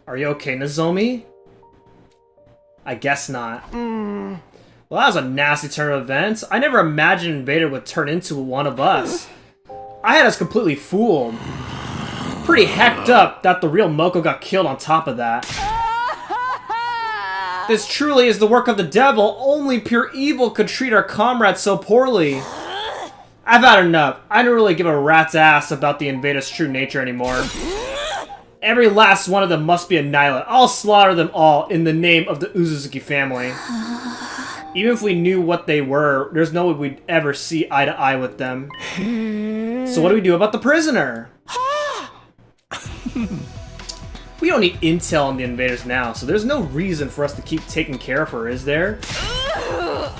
Are you okay, Nozomi? I guess not. Well, that was a nasty turn of events. I never imagined Invader would turn into one of us. I had us completely fooled. Pretty hecked up that the real Moko got killed on top of that. This truly is the work of the devil. Only pure evil could treat our comrades so poorly. I've had enough. I don't really give a rat's ass about the Invaders' true nature anymore. Every last one of them must be annihilated. I'll slaughter them all in the name of the Uzuzuki family. Even if we knew what they were, there's no way we'd ever see eye to eye with them. So what do we do about the prisoner? We don't need intel on the Invaders now, so there's no reason for us to keep taking care of her, is there?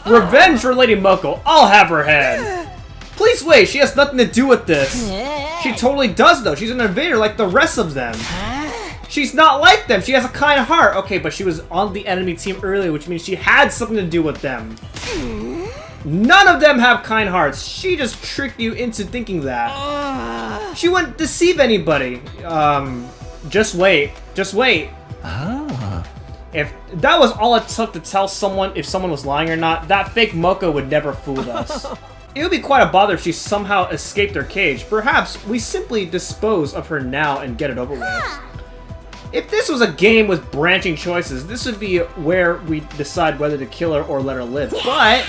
Revenge for Lady Moko. I'll have her head. Please wait, she has nothing to do with this. She totally does, though. She's an invader like the rest of them. She's not like them. She has a kind heart. Okay, but she was on the enemy team earlier, which means she had something to do with them. None of them have kind hearts. She just tricked you into thinking that. She wouldn't deceive anybody. Just wait. Just wait. If that was all it took to tell someone if someone was lying or not, that fake Moko would never fool us. It would be quite a bother if she somehow escaped her cage. Perhaps we simply dispose of her now and get it over with. If this was a game with branching choices, this would be where we decide whether to kill her or let her live. But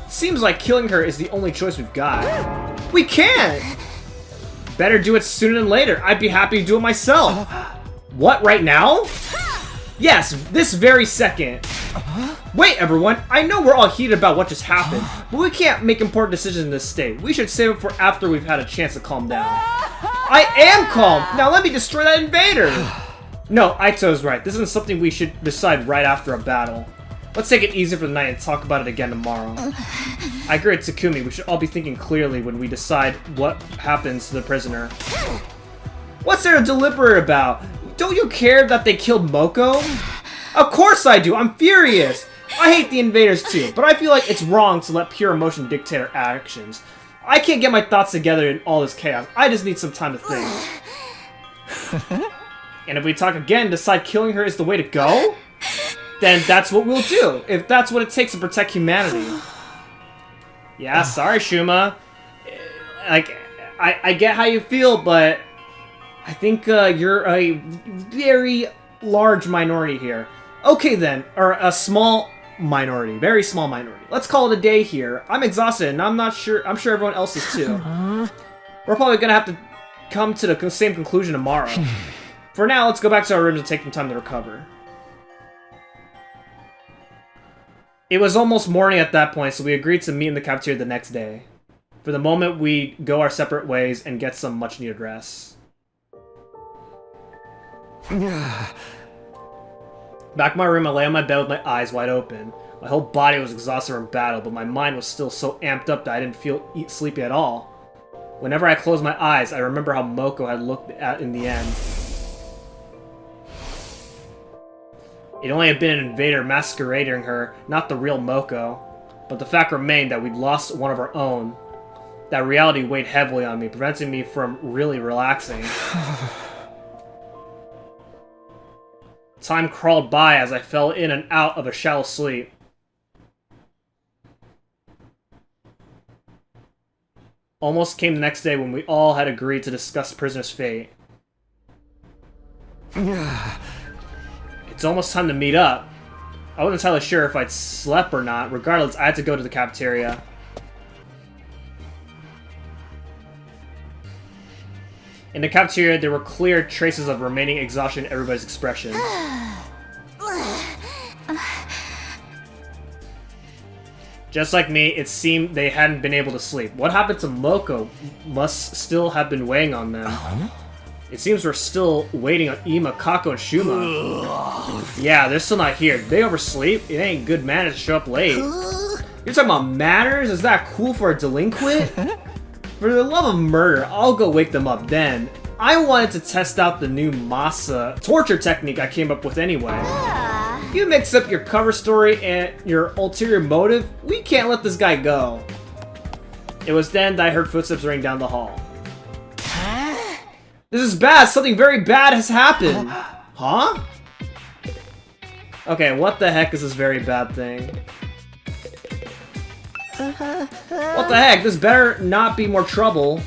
seems like killing her is the only choice we've got. We can't! Better do it sooner than later. I'd be happy to do it myself. What, right now? Yes, this very second. Wait, everyone. I know we're all heated about what just happened, but we can't make important decisions in this state. We should save it for after we've had a chance to calm down. I am calm. Now let me destroy that invader. No, Aito's right. This isn't something we should decide right after a battle. Let's take it easy for the night and talk about it again tomorrow. I agree with Takumi. We should all be thinking clearly when we decide what happens to the prisoner. What's there to deliberate about? Don't you care that they killed Moko? Of course I do. I'm furious. I hate the invaders too, but I feel like it's wrong to let pure emotion dictate our actions. I can't get my thoughts together in all this chaos. I just need some time to think. And if we talk again, decide killing her is the way to go? Then that's what we'll do, if that's what it takes to protect humanity. Yeah, sorry, Shuma. Like, I get how you feel, but I think you're a very large minority here. Okay then, or a small minority, very small minority. Let's call it a day here. I'm exhausted, and I'm sure everyone else is too. We're probably gonna have to come to the same conclusion tomorrow. For now, let's go back to our rooms and take some time to recover. It was almost morning at that point, so we agreed to meet in the cafeteria the next day. For the moment, we go our separate ways and get some much-needed rest. Back in my room, I lay on my bed with my eyes wide open. My whole body was exhausted from battle, but my mind was still so amped up that I didn't feel sleepy at all. Whenever I closed my eyes, I remember how Moko had looked at in the end. It only had been an invader masquerading her, not the real Moko. But the fact remained that we'd lost one of our own. That reality weighed heavily on me, preventing me from really relaxing. Time crawled by as I fell in and out of a shallow sleep. Almost came the next day when we all had agreed to discuss the prisoner's fate. It's almost time to meet up. I wasn't entirely sure if I'd slept or not. Regardless, I had to go to the cafeteria. In the cafeteria, there were clear traces of remaining exhaustion in everybody's expression. Just like me, it seemed they hadn't been able to sleep. What happened to Moko must still have been weighing on them. It seems we're still waiting on Ima, Kako, and Shuma. Yeah, they're still not here. Did they oversleep? It ain't good manners to show up late. You're talking about manners? Is that cool for a delinquent? For the love of murder, I'll go wake them up then. I wanted to test out the new Masa torture technique I came up with anyway. You mix up your cover story and your ulterior motive, we can't let this guy go. It was then that I heard footsteps ring down the hall. This is bad! Something very bad has happened! Huh? Okay, what the heck is this very bad thing? What the heck? This better not be more trouble.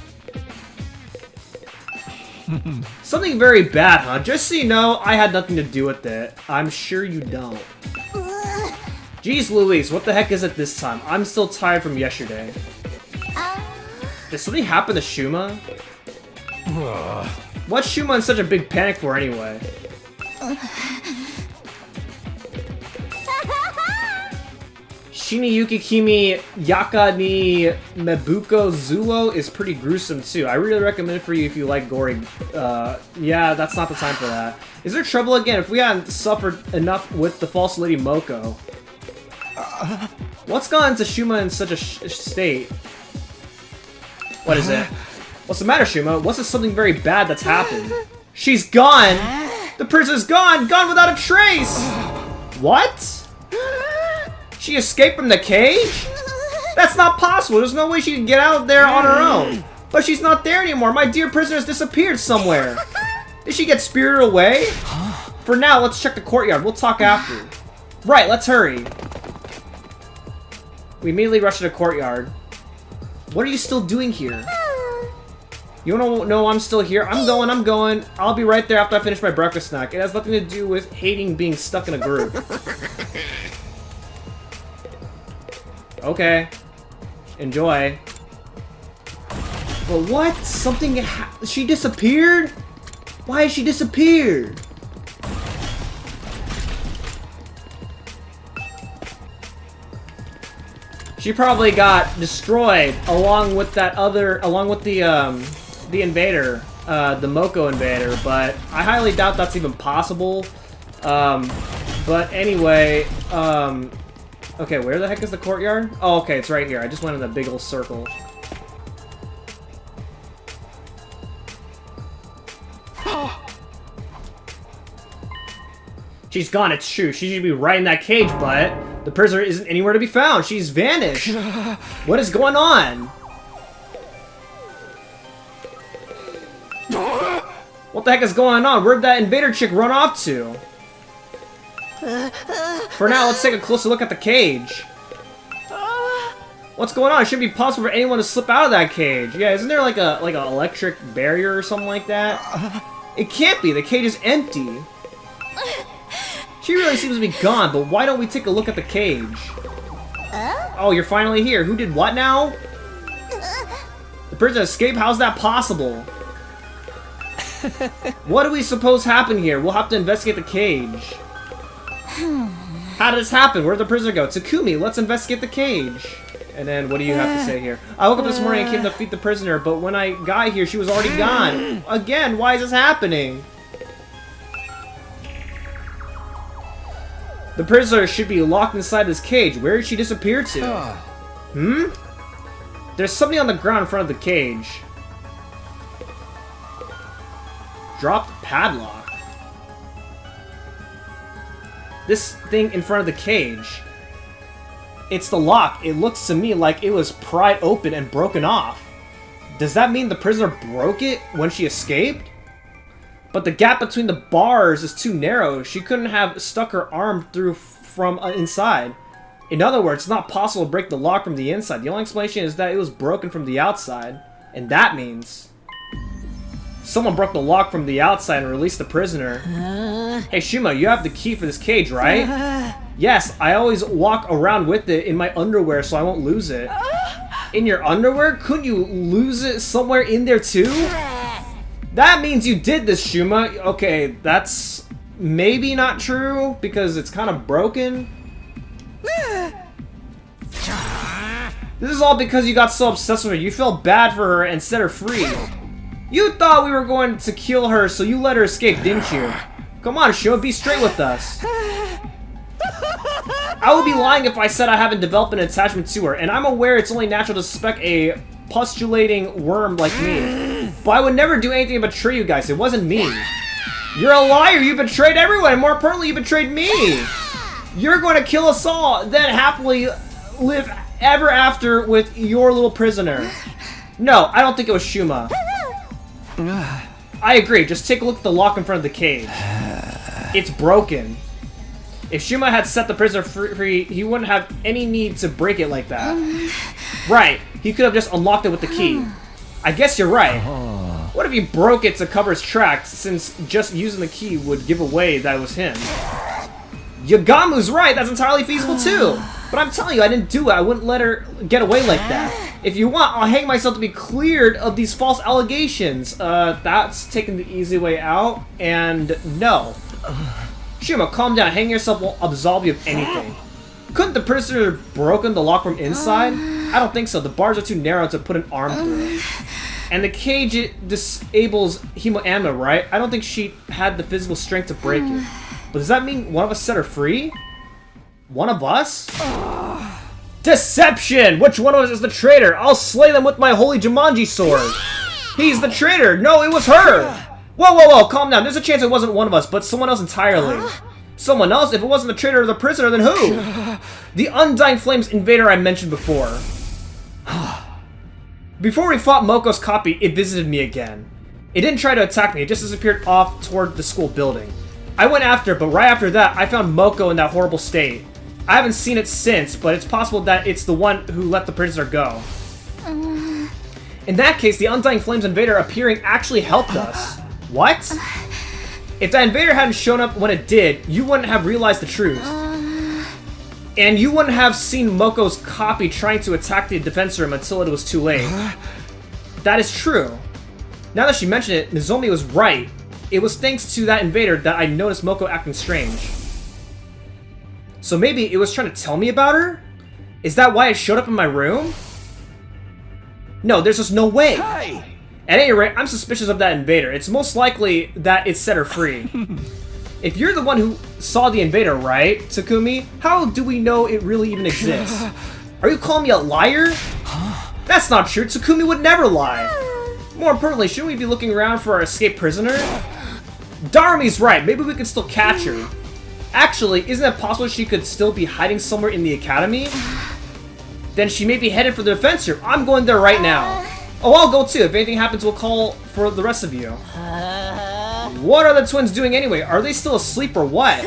Something very bad, huh? Just so you know, I had nothing to do with it. I'm sure you don't. Jeez Louise, what the heck is it this time? I'm still tired from yesterday. Did something happen to Shuma? What's Shuma in such a big panic for anyway? Shiniyuki Kimi Yaka ni Mebuko Zulo is pretty gruesome too. I really recommend it for you if you like gory. Yeah, that's not the time for that. Is there trouble again? If we hadn't suffered enough with the false Lady Moko. What's gone into Shuma in such a state? What is it? What's the matter, Shuma? What's this something very bad that's happened? She's gone! The prisoner's gone! Gone without a trace! What? She escaped from the cage? That's not possible. There's no way she can get out there on her own. But she's not there anymore. My dear prisoner's disappeared somewhere. Did she get spirited away? For now, let's check the courtyard. We'll talk after. Right, let's hurry. We immediately rush to the courtyard. What are you still doing here? You don't know I'm still here? I'm going. I'll be right there after I finish my breakfast snack. It has nothing to do with hating being stuck in a group. Okay. Enjoy. But what? Something she disappeared? Why has she disappeared? She probably got destroyed along with that other, the invader, the Moko invader, but I highly doubt that's even possible. But anyway, okay, where the heck is the courtyard? Oh, okay, it's right here. I just went in a big old circle. She's gone, it's true. She should be right in that cage, but the prisoner isn't anywhere to be found. She's vanished. What is going on? What the heck is going on? Where'd that invader chick run off to? For now, let's take a closer look at the cage. What's going on? It shouldn't be possible for anyone to slip out of that cage. Yeah, isn't there like a electric barrier or something like that? It can't be. The cage is empty. She really seems to be gone, but why don't we take a look at the cage? Oh, you're finally here. Who did what now? The prisoner escaped? How's that possible? What do we suppose happened here? We'll have to investigate the cage. How did this happen? Where'd the prisoner go? Takumi, let's investigate the cage. And then, what do you have to say here? I woke up this morning and came to feed the prisoner, but when I got here, she was already gone. Again, why is this happening? The prisoner should be locked inside this cage. Where did she disappear to? There's something on the ground in front of the cage. Dropped padlock. This thing in front of the cage. It's the lock. It looks to me like it was pried open and broken off. Does that mean the prisoner broke it when she escaped? But the gap between the bars is too narrow. She couldn't have stuck her arm through from inside. In other words, it's not possible to break the lock from the inside. The only explanation is that it was broken from the outside. And that means someone broke the lock from the outside and released the prisoner. Hey Shuma, you have the key for this cage, right? Yes, I always walk around with it in my underwear so I won't lose it. In your underwear? Couldn't you lose it somewhere in there too? That means you did this, Shuma. Okay, that's maybe not true because it's kind of broken. This is all because you got so obsessed with her. You felt bad for her and set her free. You thought we were going to kill her, so you let her escape, didn't you? Come on, Shuma, be straight with us. I would be lying if I said I haven't developed an attachment to her, and I'm aware it's only natural to suspect a postulating worm like me. But I would never do anything to betray you guys. It wasn't me. You're a liar. You betrayed everyone. And more importantly, you betrayed me. You're going to kill us all, then happily live ever after with your little prisoner. No, I don't think it was Shuma. I agree. Just take a look at the lock in front of the cage. It's broken. If Shuma had set the prisoner free, he wouldn't have any need to break it like that. Right, he could have just unlocked it with the key. I guess you're right. What if he broke it to cover his tracks, since just using the key would give away that it was him? Yagamu's right, that's entirely feasible too. But I'm telling you, I didn't do it. I wouldn't let her get away like that. If you want, I'll hang myself to be cleared of these false allegations. That's taking the easy way out, and no. Shuma, calm down. Hang yourself won't absolve you of anything. Couldn't the prisoner have broken the lock from inside? I don't think so. The bars are too narrow to put an arm through. And the cage, it disables Hemo-Amma, right? I don't think she had the physical strength to break it. But does that mean one of us set her free? One of us? Deception! Which one of us is the traitor? I'll slay them with my holy Jumanji sword. He's the traitor! No, it was her! Whoa, whoa, whoa, calm down. There's a chance it wasn't one of us, but someone else entirely. Someone else? If it wasn't the traitor or the prisoner, then who? The Undying Flames invader I mentioned before. Before we fought Moko's copy, it visited me again. It didn't try to attack me, it just disappeared off toward the school building. I went after it, but right after that, I found Moko in that horrible state. I haven't seen it since, but it's possible that it's the one who let the prisoner go. In that case, the Undying Flames invader appearing actually helped us. What? If that invader hadn't shown up when it did, you wouldn't have realized the truth. And you wouldn't have seen Moko's copy trying to attack the defense room until it was too late. That is true. Now that she mentioned it, Nozomi was right. It was thanks to that invader that I noticed Moko acting strange. So maybe it was trying to tell me about her? Is that why it showed up in my room? No, there's just no way. Hey! At any rate, I'm suspicious of that invader. It's most likely that it set her free. If you're the one who saw the invader, right, Takumi? How do we know it really even exists? Are you calling me a liar? That's not true. Takumi would never lie. More importantly, shouldn't we be looking around for our escaped prisoner? Darumi's right. Maybe we could still catch her. Actually, isn't it possible she could still be hiding somewhere in the academy? Then she may be headed for the defense room. I'm going there right now. Oh, I'll go too. If anything happens, we'll call for the rest of you. What are the twins doing anyway? Are they still asleep or what?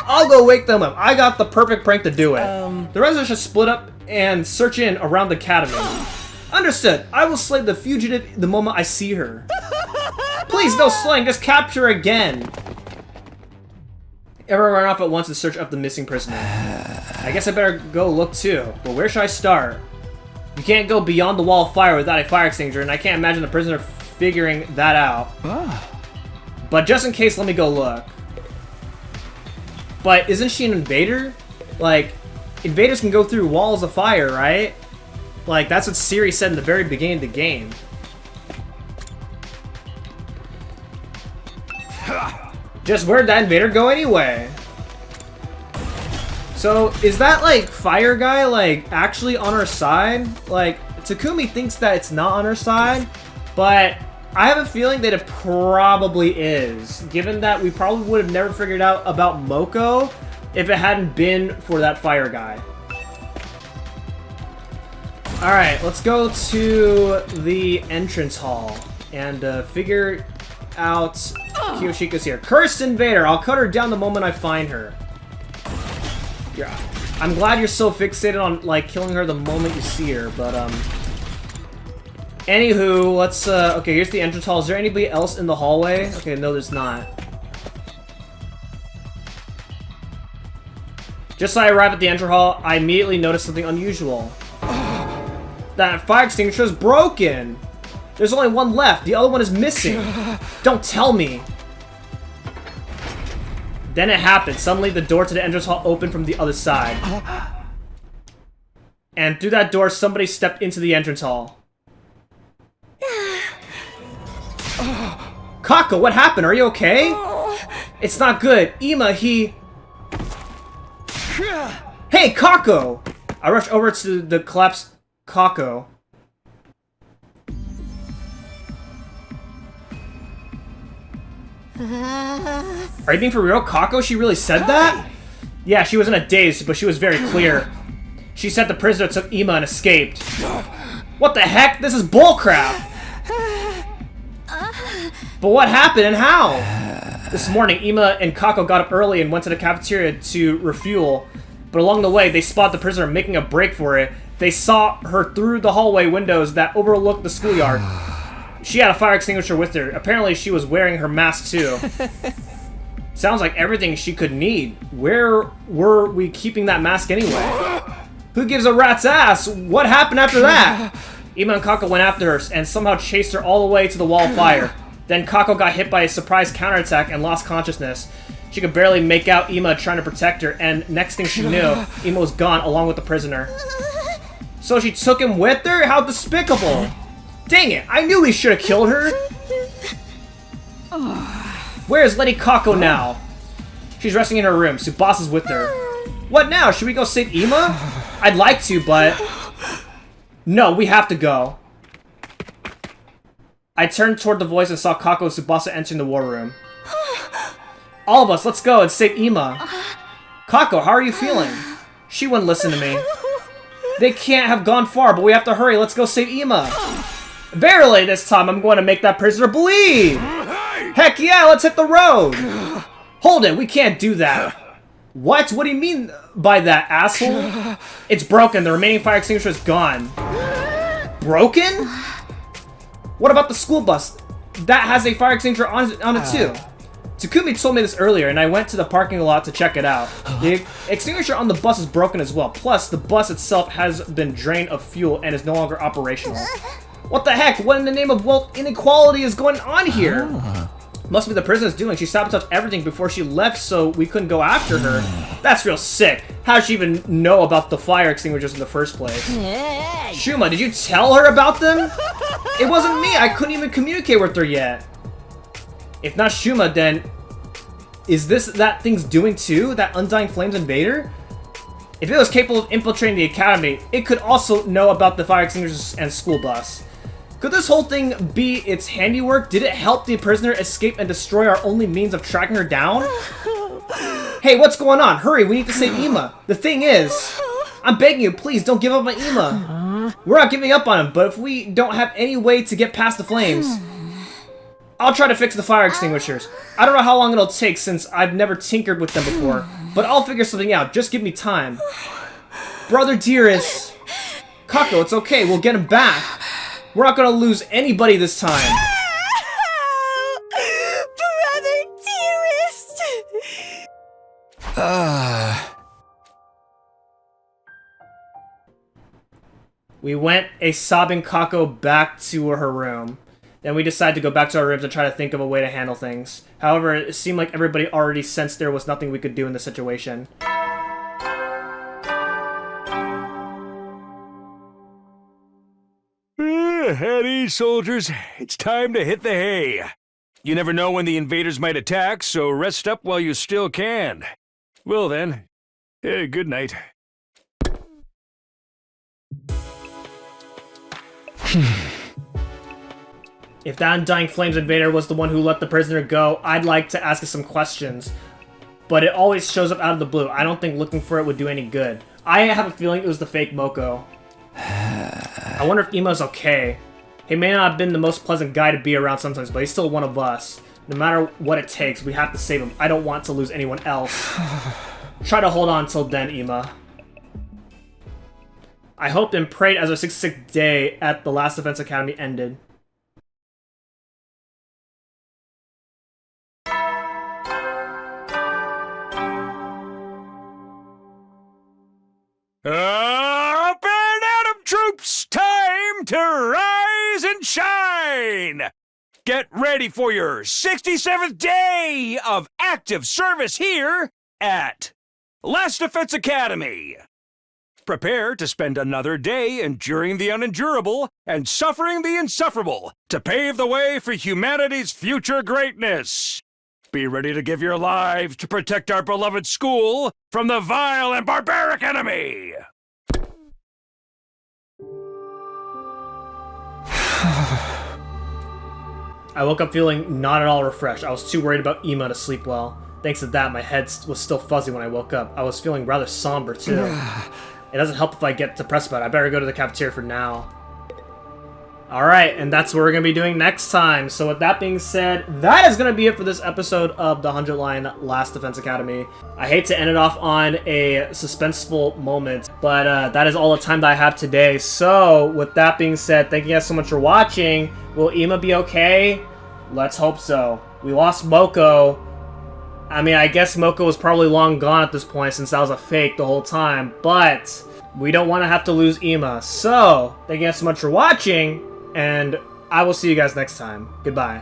I'll go wake them up. I got the perfect prank to do it. The rest of us should split up and search in around the academy. Understood. I will slay the fugitive the moment I see her. Please, no slaying. Just capture her again. Everyone run off at once to search up the missing prisoner. I guess I better go look too. But where should I start? You can't go beyond the wall of fire without a fire extinguisher, and I can't imagine the prisoner figuring that out. But just in case, let me go look. But isn't she an invader? Like, invaders can go through walls of fire, right? Like, that's what Siri said in the very beginning of the game. Just where'd that invader go anyway? So, is that, like, fire guy, like, actually on our side? Like, Takumi thinks that it's not on her side, but I have a feeling that it probably is, given that we probably would have never figured out about Moko if it hadn't been for that fire guy. Alright, let's go to the entrance hall and figure out Kiyoshika's here. Cursed invader! I'll cut her down the moment I find her. Yeah, I'm glad you're so fixated on, like, killing her the moment you see her, but, anywho, let's, okay, here's the entrance hall. Is there anybody else in the hallway? Okay, no, there's not. Just as I arrive at the entrance hall, I immediately notice something unusual. That fire extinguisher is broken! There's only one left. The other one is missing. Don't tell me. Then it happened. Suddenly, the door to the entrance hall opened from the other side. And through that door, somebody stepped into the entrance hall. Kako, what happened? Are you okay? It's not good. Ima, he... Hey, Kako! I rush over to the collapsed Kako. Are you being for real? Kako? She really said that? Yeah, she was in a daze, but she was very clear. She said the prisoner took Ima and escaped. What the heck? This is bullcrap! But what happened and how? This morning, Ima and Kako got up early and went to the cafeteria to refuel. But along the way, they spotted the prisoner making a break for it. They saw her through the hallway windows that overlooked the schoolyard. She had a fire extinguisher with her. Apparently, she was wearing her mask too. Sounds like everything she could need. Where were we keeping that mask anyway? Who gives a rat's ass? What happened after that? Ima and Kako went after her and somehow chased her all the way to the wall of fire. Then Kako got hit by a surprise counterattack and lost consciousness. She could barely make out Ima trying to protect her, and next thing she knew, Ima was gone along with the prisoner. So she took him with her? How despicable! Dang it, I knew we should have killed her! Where's Lady Kako now? She's resting in her room. Tsubasa's with her. What now? Should we go save Ima? I'd like to, but... No, we have to go. I turned toward the voice and saw Kako and Tsubasa entering the war room. All of us, let's go and save Ima. Kako, how are you feeling? She wouldn't listen to me. They can't have gone far, but we have to hurry. Let's go save Ima. Verily, this time I'm going to make that prisoner bleed. Heck yeah, let's hit the road. Hold it, we can't do that. What? What do you mean by that, asshole? It's broken. The remaining fire extinguisher is gone. Broken? What about the school bus? That has a fire extinguisher on it too. Takumi told me this earlier, and I went to the parking lot to check it out. The extinguisher on the bus is broken as well. Plus, the bus itself has been drained of fuel and is no longer operational. What the heck? What in the name of wealth inequality is going on here? Must be the prisoner's doing. She sabotaged everything before she left so we couldn't go after her. That's real sick. How did she even know about the fire extinguishers in the first place? Shuma, did you tell her about them? It wasn't me. I couldn't even communicate with her yet. If not Shuma, then... Is this that thing's doing too? That Undying Flames invader? If it was capable of infiltrating the academy, it could also know about the fire extinguishers and school bus. Could this whole thing be its handiwork? Did it help the prisoner escape and destroy our only means of tracking her down? Hey, what's going on? Hurry, we need to save Ima. The thing is, I'm begging you, please don't give up on Ima. We're not giving up on him, but if we don't have any way to get past the flames, I'll try to fix the fire extinguishers. I don't know how long it'll take since I've never tinkered with them before, but I'll figure something out. Just give me time. Brother dearest. Kako, it's okay. We'll get him back. We're not gonna lose anybody this time. Brother dearest. We went a sobbing Kako back to her room. Then we decided to go back to our rooms and try to think of a way to handle things. However, it seemed like everybody already sensed there was nothing we could do in this situation. At ease, soldiers. It's time to hit the hay. You never know when the invaders might attack, so rest up while you still can. Well then, good night. If that Undying Flames invader was the one who let the prisoner go, I'd like to ask it some questions. But it always shows up out of the blue. I don't think looking for it would do any good. I have a feeling it was the fake Moko. I wonder if Ima's okay. He may not have been the most pleasant guy to be around sometimes, but he's still one of us. No matter what it takes, we have to save him. I don't want to lose anyone else. Try to hold on till then, Ima. I hoped and prayed as our 66th day at the last Defense Academy ended. Up and Atom troops! Time to rise and shine! Get ready for your 67th day of active service here at Last Defense Academy. Prepare to spend another day enduring the unendurable and suffering the insufferable to pave the way for humanity's future greatness. Be ready to give your lives to protect our beloved school from the vile and barbaric enemy! I woke up feeling not at all refreshed. I was too worried about Ima to sleep well. Thanks to that, my head was still fuzzy when I woke up. I was feeling rather somber, too. It doesn't help if I get depressed about it. I better go to the cafeteria for now. Alright, and that's what we're going to be doing next time. So with that being said, that is going to be it for this episode of the 100 Line Last Defense Academy. I hate to end it off on a suspenseful moment, but that is all the time that I have today. So with that being said, thank you guys so much for watching. Will Ima be okay? Let's hope so. We lost Moko. I mean, I guess Moko was probably long gone at this point since that was a fake the whole time, but we don't want to have to lose Ima. So, thank you guys so much for watching, and I will see you guys next time. Goodbye.